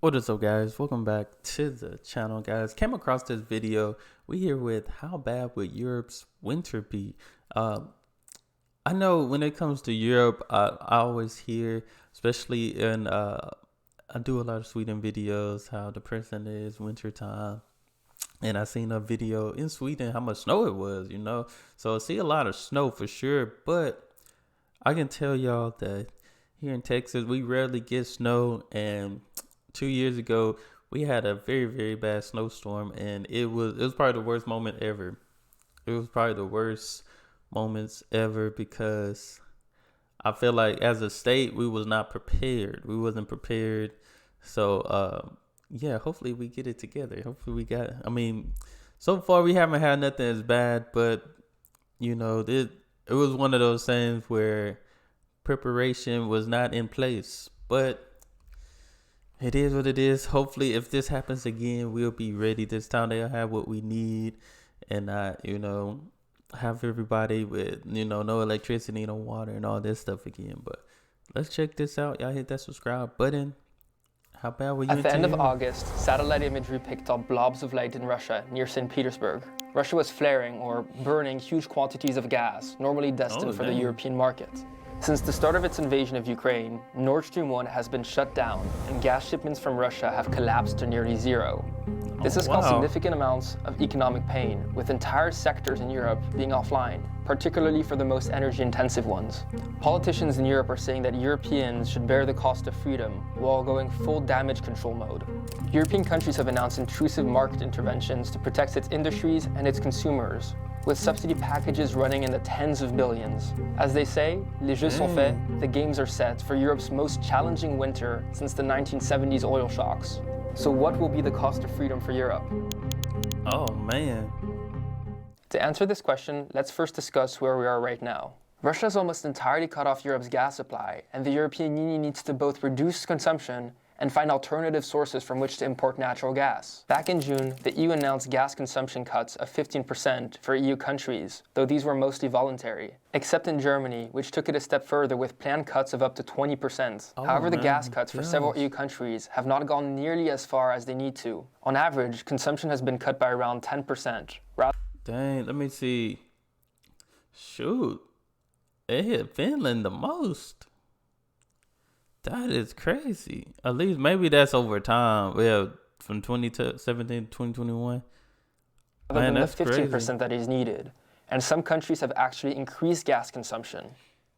What is up, guys? Welcome back to the channel, guys. Came across this video. We here with how bad would Europe's winter be? I know when it comes to Europe, I always hear, especially in I do a lot of Sweden videos, how depressing it is winter time. And I seen a video in Sweden how much snow it was. So I see a lot of snow for sure, but I can tell y'all that here in Texas we rarely get snow, and 2 years ago we had a very, very bad snowstorm, and it was probably the worst moment ever. It was probably the worst moments ever because I feel like as a state we was not prepared. We wasn't prepared. So yeah, hopefully we get it together. Hopefully so far we haven't had nothing as bad, but it was one of those things where preparation was not in place. But it is what it is. Hopefully, if this happens again, we'll be ready. This time they'll have what we need, and not, have everybody with, no electricity, no water, and all this stuff again. But let's check this out. Y'all hit that subscribe button. How bad were you? At the end of August, satellite imagery picked up blobs of light in Russia near St. Petersburg. Russia was flaring or burning huge quantities of gas, normally destined for the European market. Since the start of its invasion of Ukraine, Nord Stream 1 has been shut down, and gas shipments from Russia have collapsed to nearly zero. This has caused significant amounts of economic pain, with entire sectors in Europe being offline, particularly for the most energy-intensive ones. Politicians in Europe are saying that Europeans should bear the cost of freedom while going full damage control mode. European countries have announced intrusive market interventions to protect its industries and its consumers, with subsidy packages running in the tens of billions. As they say, les jeux sont faits, the games are set for Europe's most challenging winter since the 1970s oil shocks. So what will be the cost of freedom for Europe? Oh, man. To answer this question, let's first discuss where we are right now. Russia has almost entirely cut off Europe's gas supply, and the European Union needs to both reduce consumption and find alternative sources from which to import natural gas. Back in June, the EU announced gas consumption cuts of 15% for EU countries, though these were mostly voluntary, except in Germany, which took it a step further with planned cuts of up to 20%. However, the gas cuts for several EU countries have not gone nearly as far as they need to. On average, consumption has been cut by around 10%. Dang, let me see. Shoot, it hit Finland the most. That is crazy. At least maybe that's over time. Yeah, from 2017 to 2021. Other than the 15% that is needed. And some countries have actually increased gas consumption.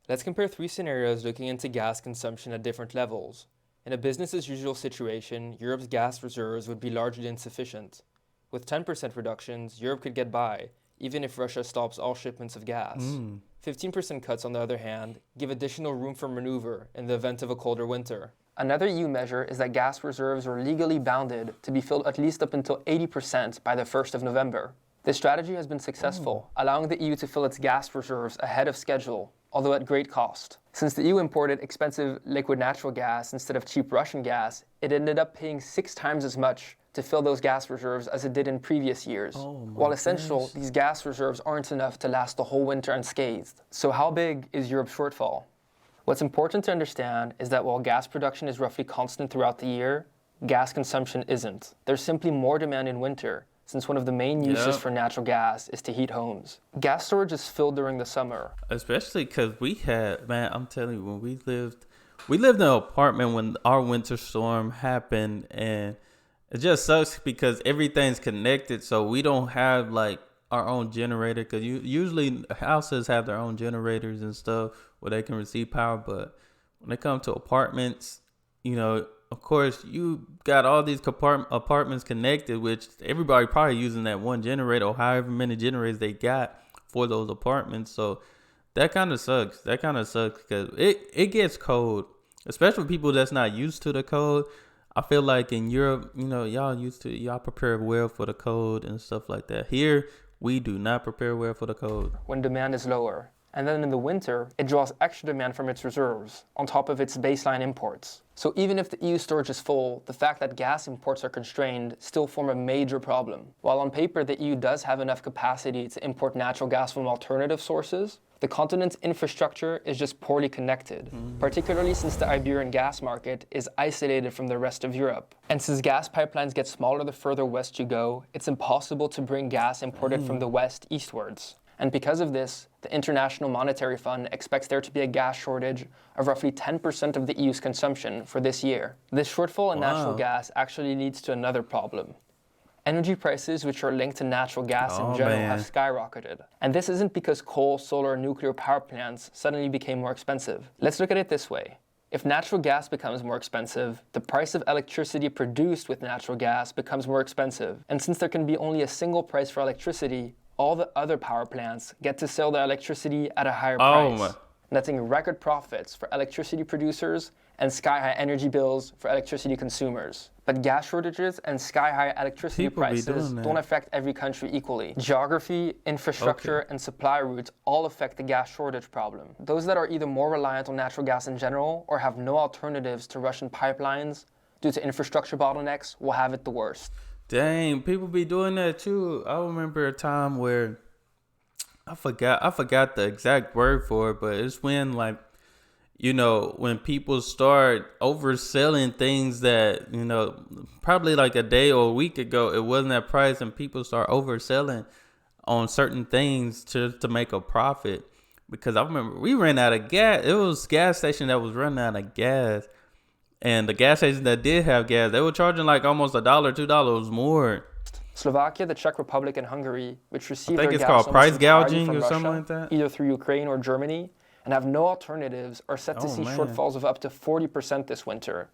Let's compare three scenarios looking into gas consumption at different levels. In a business-as-usual situation, Europe's gas reserves would be largely insufficient. With 10% reductions, Europe could get by, even if Russia stops all shipments of gas. 15% cuts, on the other hand, give additional room for maneuver in the event of a colder winter. Another EU measure is that gas reserves are legally bounded to be filled at least up until 80% by the 1st of November. This strategy has been successful, allowing the EU to fill its gas reserves ahead of schedule, although at great cost. Since the EU imported expensive liquid natural gas instead of cheap Russian gas, it ended up paying 6 times as much to fill those gas reserves as it did in previous years. While essential, these gas reserves aren't enough to last the whole winter unscathed. So how big is Europe's shortfall? What's important to understand is that while gas production is roughly constant throughout the year, gas consumption isn't. There's simply more demand in winter, since one of the main uses for natural gas is to heat homes. Gas storage is filled during the summer. Especially because I'm telling you, when we lived in an apartment when our winter storm happened, and it just sucks because everything's connected, so we don't have like our own generator, because usually houses have their own generators and stuff where they can receive power. But when it comes to apartments, of course, you got all these apartments connected, which everybody probably using that one generator or however many generators they got for those apartments. So that kind of sucks. Because it gets cold, especially people that's not used to the cold. I feel like in Europe, y'all prepare well for the cold and stuff like that. Here, we do not prepare well for the cold. When demand is lower. And then in the winter, it draws extra demand from its reserves, on top of its baseline imports. So even if the EU storage is full, the fact that gas imports are constrained still form a major problem. While on paper the EU does have enough capacity to import natural gas from alternative sources, The continent's infrastructure is just poorly connected, particularly since the Iberian gas market is isolated from the rest of Europe. And since gas pipelines get smaller the further west you go, it's impossible to bring gas imported from the west eastwards. And because of this, the International Monetary Fund expects there to be a gas shortage of roughly 10% of the EU's consumption for this year. This shortfall in natural gas actually leads to another problem. Energy prices, which are linked to natural gas in general, have skyrocketed. And this isn't because coal, solar, and nuclear power plants suddenly became more expensive. Let's look at it this way. If natural gas becomes more expensive, the price of electricity produced with natural gas becomes more expensive. And since there can be only a single price for electricity, all the other power plants get to sell their electricity at a higher price, netting record profits for electricity producers and sky-high energy bills for electricity consumers. But gas shortages and sky-high electricity prices don't affect every country equally. Geography, infrastructure, and supply routes all affect the gas shortage problem. Those that are either more reliant on natural gas in general or have no alternatives to Russian pipelines due to infrastructure bottlenecks will have it the worst. Dang, people be doing that too. I remember a time where I forgot the exact word for it, but it's when when people start overselling things that, probably like a day or a week ago, it wasn't that price, and people start overselling on certain things to make a profit. Because I remember we ran out of gas. It was a gas station that was running out of gas. And the gas stations that did have gas, they were charging like almost $1, $2 more. Slovakia, the Czech Republic, and Hungary, which received their gas, I think it's called price gouging or something like that, either through Ukraine or Germany, and have no alternatives, are set to see shortfalls of up to 40% this winter,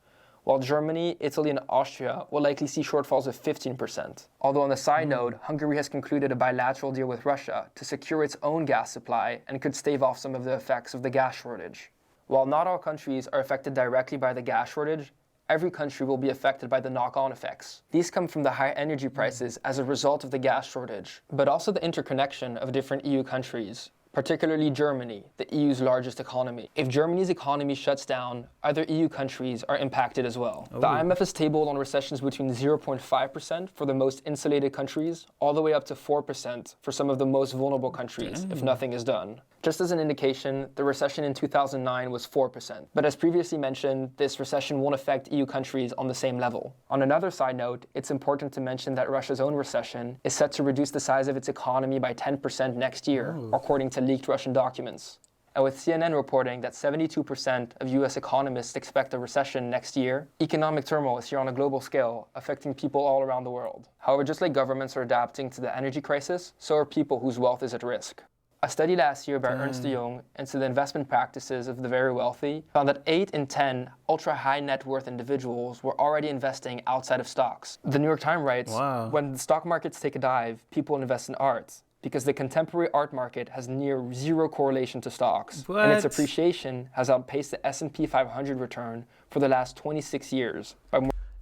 while Germany, Italy, and Austria will likely see shortfalls of 15%. Although on the side note, Hungary has concluded a bilateral deal with Russia to secure its own gas supply and could stave off some of the effects of the gas shortage. While not all countries are affected directly by the gas shortage, every country will be affected by the knock-on effects. These come from the high energy prices as a result of the gas shortage, but also the interconnection of different EU countries, particularly Germany, the EU's largest economy. If Germany's economy shuts down, other EU countries are impacted as well. The IMF has tabled on recessions between 0.5% for the most insulated countries, all the way up to 4% for some of the most vulnerable countries, if nothing is done. Just as an indication, the recession in 2009 was 4%. But as previously mentioned, this recession won't affect EU countries on the same level. On another side note, it's important to mention that Russia's own recession is set to reduce the size of its economy by 10% next year, according to leaked Russian documents. And with CNN reporting that 72% of US economists expect a recession next year, economic turmoil is here on a global scale, affecting people all around the world. However, just like governments are adapting to the energy crisis, so are people whose wealth is at risk. A study last year by Ernst & Young into the investment practices of the very wealthy found that 8 in 10 ultra-high net worth individuals were already investing outside of stocks. The New York Times writes, when the stock markets take a dive, people invest in art, because the contemporary art market has near zero correlation to stocks, and its appreciation has outpaced the S&P 500 return for the last 26 years.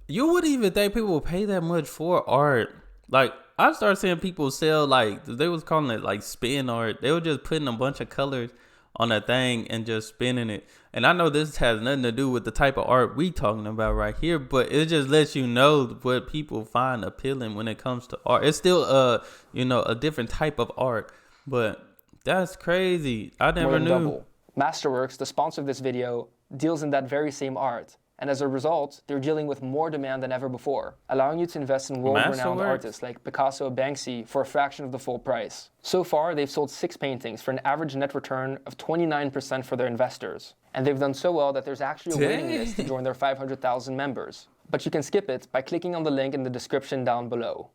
You wouldn't even think people would pay that much for art. Like, I started seeing people sell, like, they was calling it, like, spin art. They were just putting a bunch of colors on a thing and just spinning it. And I know this has nothing to do with the type of art we talking about right here, but it just lets you know what people find appealing when it comes to art. It's still, a different type of art, but that's crazy. I never knew. Double. Masterworks, the sponsor of this video, deals in that very same art. And as a result, they're dealing with more demand than ever before, allowing you to invest in world-renowned artists like Picasso or Banksy for a fraction of the full price. So far, they've sold 6 paintings for an average net return of 29% for their investors. And they've done so well that there's actually a waiting list to join their 500,000 members. But you can skip it by clicking on the link in the description down below.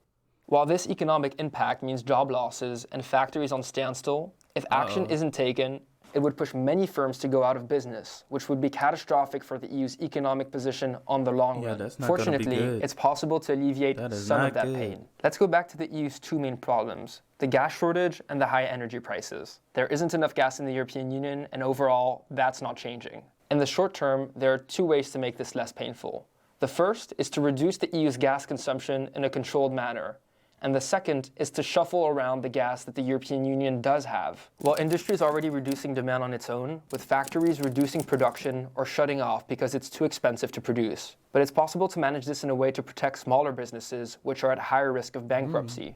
While this economic impact means job losses and factories on standstill, if action isn't taken, it would push many firms to go out of business, which would be catastrophic for the EU's economic position on the long run. Fortunately, it's possible to alleviate some of that pain. Let's go back to the EU's 2 main problems, the gas shortage and the high energy prices. There isn't enough gas in the European Union, and overall, that's not changing. In the short term, there are 2 ways to make this less painful. The first is to reduce the EU's gas consumption in a controlled manner. And the second is to shuffle around the gas that the European Union does have. While industry is already reducing demand on its own, with factories reducing production or shutting off because it's too expensive to produce. But it's possible to manage this in a way to protect smaller businesses, which are at higher risk of bankruptcy.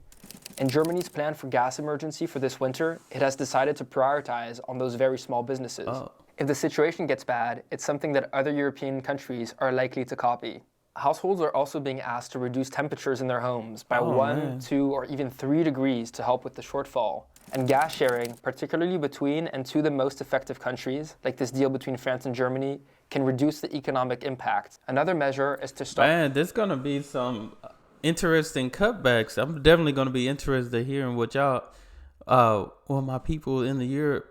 In Germany's plan for gas emergency for this winter, it has decided to prioritize on those very small businesses. Oh. If the situation gets bad, it's something that other European countries are likely to copy. Households are also being asked to reduce temperatures in their homes by 1, 2, or even 3 degrees to help with the shortfall. And gas sharing, particularly between and to the most effective countries, like this deal between France and Germany, can reduce the economic impact. Another measure is to stop... Man, there's going to be some interesting cutbacks. I'm definitely going to be interested in hearing what my people in the Europe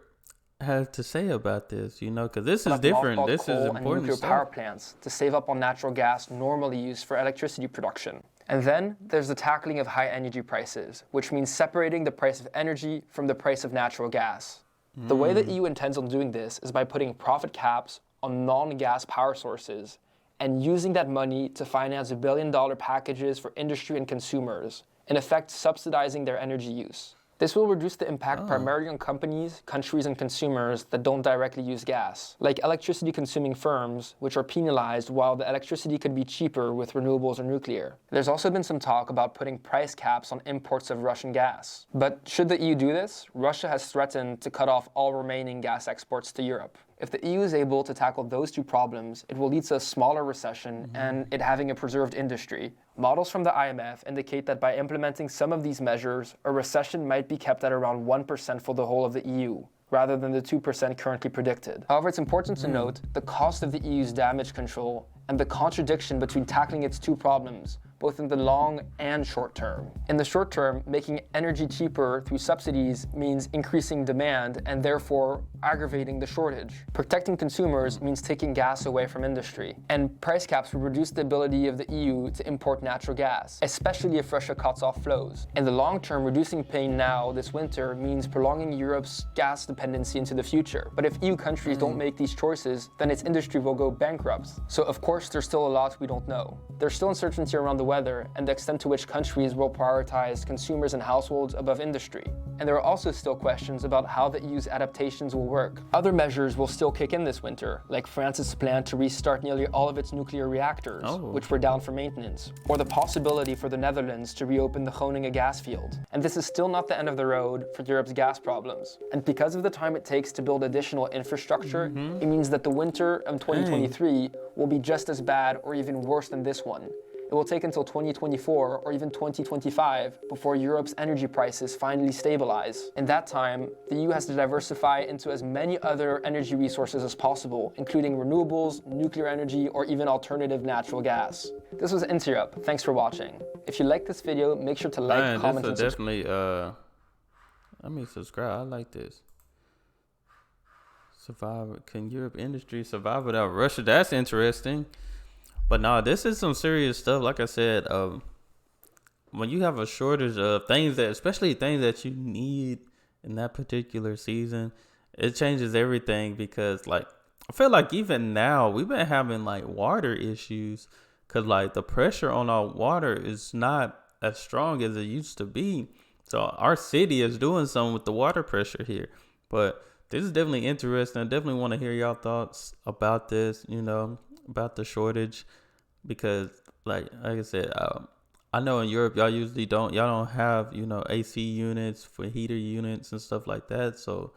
have to say about this, because this is different. This is important and nuclear power plants to save up on natural gas normally used for electricity production. And then there's the tackling of high energy prices, which means separating the price of energy from the price of natural gas. The way the EU intends on doing this is by putting profit caps on non-gas power sources and using that money to finance billion-dollar packages for industry and consumers, in effect subsidizing their energy use. This will reduce the impact primarily on companies, countries, and consumers that don't directly use gas, like electricity-consuming firms, which are penalized while the electricity could be cheaper with renewables or nuclear. There's also been some talk about putting price caps on imports of Russian gas. But should the EU do this, Russia has threatened to cut off all remaining gas exports to Europe. If the EU is able to tackle those two problems, it will lead to a smaller recession and it having a preserved industry. Models from the IMF indicate that by implementing some of these measures, a recession might be kept at around 1% for the whole of the EU, rather than the 2% currently predicted. However, it's important to note the cost of the EU's damage control and the contradiction between tackling its two problems, both in the long and short term. In the short term, making energy cheaper through subsidies means increasing demand and therefore aggravating the shortage. Protecting consumers means taking gas away from industry. And price caps will reduce the ability of the EU to import natural gas, especially if Russia cuts off flows. In the long term, reducing pain now this winter means prolonging Europe's gas dependency into the future. But if EU countries don't make these choices, then its industry will go bankrupt. So of course, there's still a lot we don't know. There's still uncertainty around the weather and the extent to which countries will prioritize consumers and households above industry. And there are also still questions about how the EU's adaptations will work. Other measures will still kick in this winter, like France's plan to restart nearly all of its nuclear reactors, which were down for maintenance, or the possibility for the Netherlands to reopen the Groningen gas field. And this is still not the end of the road for Europe's gas problems. And because of the time it takes to build additional infrastructure, it means that the winter of 2023 will be just as bad or even worse than this one. It will take until 2024 or even 2025 before Europe's energy prices finally stabilize. In that time, the EU has to diversify into as many other energy resources as possible, including renewables, nuclear energy, or even alternative natural gas. This was Interrupt. Thanks for watching. If you like this video, make sure to like, comment, and subscribe. Let me subscribe. I like this. Survive. Can Europe industry survive without Russia? That's interesting. But no, this is some serious stuff. Like I said, when you have a shortage of things especially things that you need in that particular season, it changes everything because I feel like even now we've been having water issues because the pressure on our water is not as strong as it used to be. So our city is doing something with the water pressure here. But this is definitely interesting. I definitely want to hear y'all thoughts about this, about the shortage, because like I said, I know in Europe y'all don't have AC units for heater units and stuff like that. So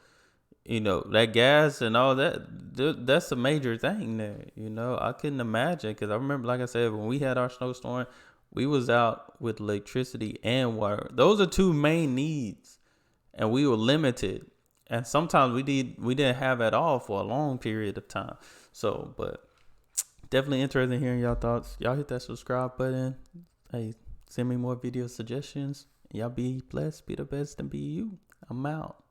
that gas and all that's a major thing there. I couldn't imagine, because I remember, like I said, when we had our snowstorm, we was out with electricity and water. Those are two main needs, and we were limited. And sometimes we didn't have at all for a long period of time. So, but definitely interested in hearing y'all thoughts. Y'all hit that subscribe button. Hey, send me more video suggestions. Y'all be blessed, be the best, and be you. I'm out.